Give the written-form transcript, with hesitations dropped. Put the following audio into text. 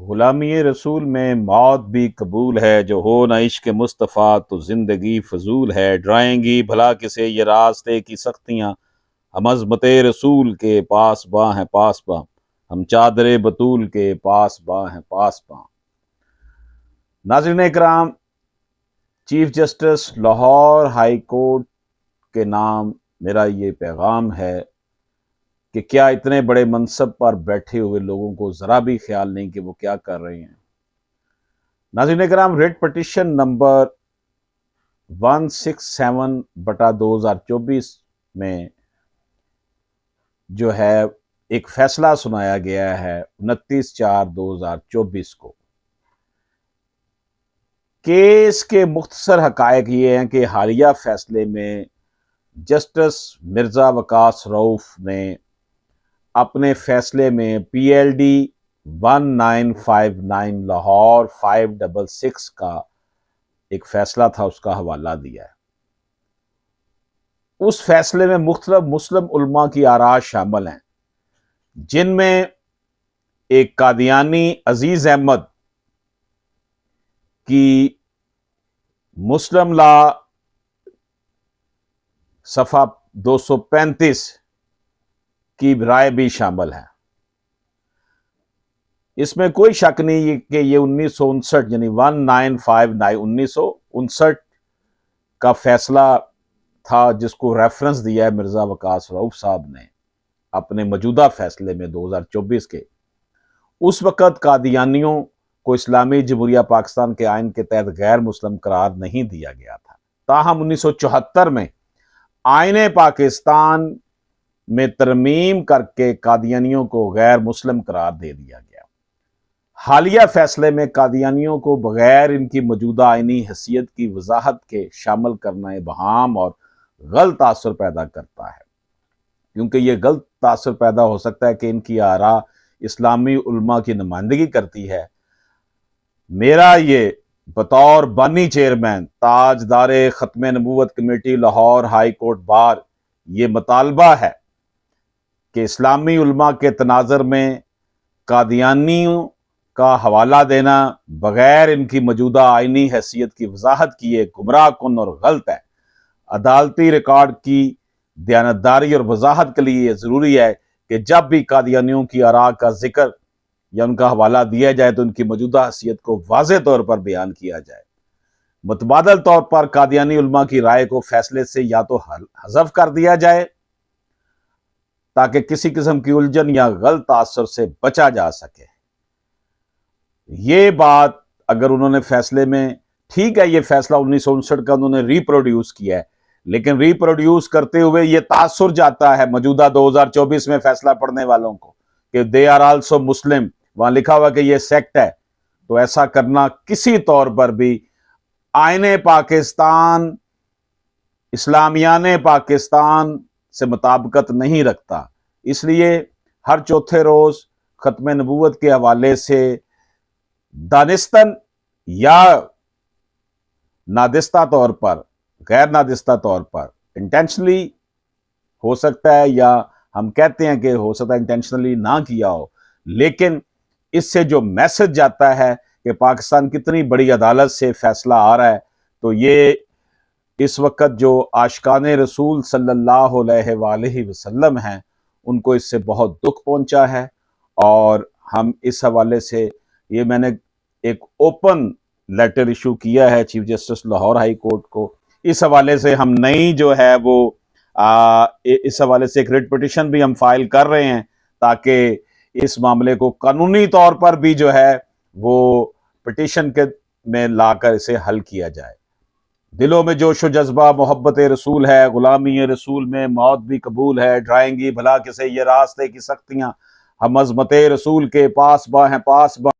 غلامی رسول میں موت بھی قبول ہے، جو ہو نہ عشق مصطفیٰ تو زندگی فضول ہے۔ ڈرائیں گی بھلا کسے یہ راستے کی سختیاں، ہم عظمت رسول کے پاس باں ہیں پاس باں، ہم چادر بطول کے پاس باں ہیں پاس باں۔ ناظرین اکرام، chief justice Lahore high court کے نام میرا یہ پیغام ہے کہ کیا اتنے بڑے منصب پر بیٹھے ہوئے لوگوں کو ذرا بھی خیال نہیں کہ وہ کیا کر رہے ہیں۔ ناظرین اکرام، ریٹ پٹیشن نمبر 167/2024 میں جو ہے ایک فیصلہ سنایا گیا ہے 29/4/2024 کو۔ کیس کے مختصر حقائق یہ ہیں کہ حالیہ فیصلے میں جسٹس مرزا وقاص رؤف نے اپنے فیصلے میں PLD 1959 لاہور 566 کا ایک فیصلہ تھا، اس کا حوالہ دیا ہے۔ اس فیصلے میں مختلف مسلم علماء کی آراء شامل ہیں، جن میں ایک قادیانی عزیز احمد کی مسلم لا صفحہ 235 کی رائے بھی شامل ہے۔ اس میں کوئی شک نہیں کہ یہ 1959 یعنی 1959 کا فیصلہ تھا، جس کو ریفرنس دیا ہے مرزا وقاص رؤف صاحب نے اپنے موجودہ فیصلے میں 2024 کے۔ اس وقت قادیانیوں کو اسلامی جمہوریہ پاکستان کے آئین کے تحت غیر مسلم قرار نہیں دیا گیا تھا، تاہم 1974 میں آئین پاکستان میں ترمیم کر کے قادیانیوں کو غیر مسلم قرار دے دیا گیا۔ حالیہ فیصلے میں قادیانیوں کو بغیر ان کی موجودہ آئینی حیثیت کی وضاحت کے شامل کرنا ابہام اور غلط تاثر پیدا کرتا ہے، کیونکہ یہ غلط تاثر پیدا ہو سکتا ہے کہ ان کی آراء اسلامی علماء کی نمائندگی کرتی ہے۔ میرا یہ بطور بانی چیئرمین تاجدار ختم نبوت committee Lahore high court bar یہ مطالبہ ہے کہ اسلامی علماء کے تناظر میں قادیانیوں کا حوالہ دینا بغیر ان کی موجودہ آئینی حیثیت کی وضاحت کیے گمراہ کن اور غلط ہے۔ عدالتی ریکارڈ کی دیانتداری اور وضاحت کے لیے یہ ضروری ہے کہ جب بھی قادیانیوں کی آراء کا ذکر یا ان کا حوالہ دیا جائے تو ان کی موجودہ حیثیت کو واضح طور پر بیان کیا جائے۔ متبادل طور پر قادیانی علماء کی رائے کو فیصلے سے یا تو حذف کر دیا جائے تاکہ کسی قسم کی الجھن یا غلط تاثر سے بچا جا سکے۔ یہ بات اگر انہوں نے فیصلے میں، ٹھیک ہے، یہ فیصلہ 1959 کا انہوں نے ریپروڈیوس کیا ہے، لیکن ریپروڈیوس کرتے ہوئے یہ تاثر جاتا ہے موجودہ 2024 میں فیصلہ پڑھنے والوں کو کہ دے آر آلسو مسلم، وہاں لکھا ہوا کہ یہ سیکٹ ہے، تو ایسا کرنا کسی طور پر بھی آئین پاکستان، اسلامیان پاکستان سے مطابقت نہیں رکھتا۔ اس لیے ہر چوتھے روز ختم نبوت کے حوالے سے دانستاً یا نادستہ طور پر، غیر نادستہ طور پر، انٹینشنلی ہو سکتا ہے یا ہم کہتے ہیں کہ ہو سکتا ہے انٹینشنلی نہ کیا ہو، لیکن اس سے جو میسج جاتا ہے کہ پاکستان کتنی بڑی عدالت سے فیصلہ آ رہا ہے، تو یہ اس وقت جو عاشقان رسول صلی اللہ علیہ وآلہ وسلم ہیں ان کو اس سے بہت دکھ پہنچا ہے، اور ہم اس حوالے سے یہ میں نے ایک اوپن لیٹر ایشو کیا ہے chief justice Lahore high court کو۔ اس حوالے سے ہم نئی جو ہے وہ اس حوالے سے ایک ریٹ پٹیشن بھی ہم فائل کر رہے ہیں تاکہ اس معاملے کو قانونی طور پر بھی جو ہے وہ پٹیشن کے میں لا کر اسے حل کیا جائے۔ دلوں میں جوش و جذبہ محبت رسول ہے، غلامی رسول میں موت بھی قبول ہے، ڈرائیں گی بھلا کسے یہ راستے کی سختیاں، ہم عظمت رسول کے پاس باں ہیں پاس باں۔